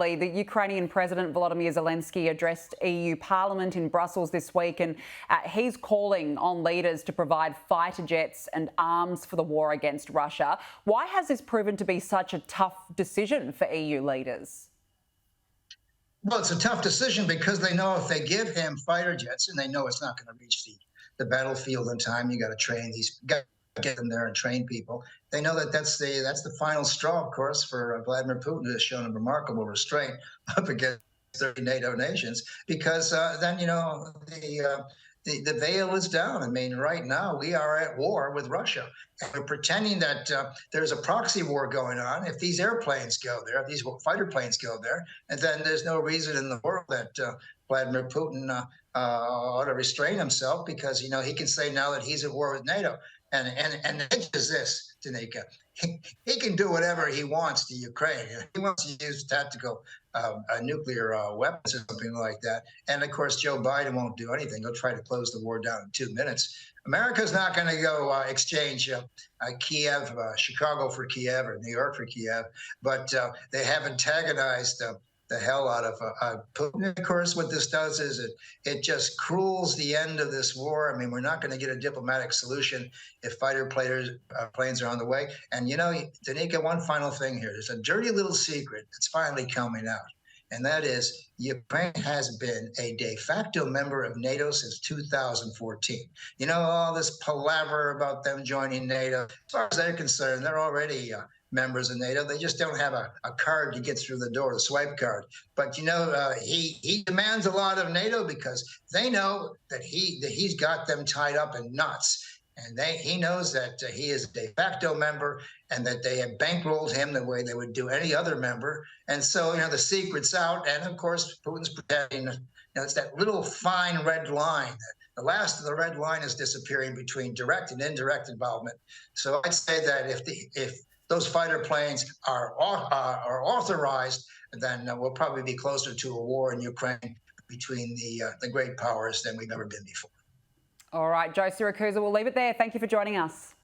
The Ukrainian President Volodymyr Zelensky addressed EU Parliament in Brussels this week, and he's calling on leaders to provide fighter jets and arms for the war against Russia. Why has this proven to be such a tough decision for EU leaders? Well, it's a tough decision because they know if they give him fighter jets, and they know it's not going to reach the battlefield in time. You got to train these guys, get them there and train people. They know that that's the final straw, of course, for Vladimir Putin, who has shown a remarkable restraint up against 30 NATO nations, because then the veil is down. I mean, right now we are at war with Russia, and we're pretending that there's a proxy war going on. If these airplanes go there, if these fighter planes go there, and then there's no reason in the world that Vladimir Putin ought to restrain himself, because he can say now that he's at war with NATO. And the hint is this, Danica. He can do whatever he wants to Ukraine. He wants to use tactical nuclear weapons or something like that. And of course, Joe Biden won't do anything. He'll try to close the war down in 2 minutes. America's not going to go exchange Kiev, Chicago for Kiev, or New York for Kiev, but they have antagonized the hell out of Putin. Of course, what this does is it just cruels the end of this war. I mean, we're not going to get a diplomatic solution if fighter planes are on the way. And Danica, one final thing here. There's a dirty little secret that's finally coming out, and that is Ukraine has been a de facto member of NATO since 2014. All this palaver about them joining NATO, as far as they're concerned, they're already members of NATO. They just don't have a card to get through the door, the swipe card. But he demands a lot of NATO because they know that he's got them tied up in knots. And he knows that he is a de facto member, and that they have bankrolled him the way they would do any other member. And so, the secret's out. And of course, Putin's pretending, it's that little fine red line. The last of the red line is disappearing between direct and indirect involvement. So I'd say that if those fighter planes are authorized, then we'll probably be closer to a war in Ukraine between the great powers than we've ever been before. All right, Joe Siracusa, we'll leave it there. Thank you for joining us.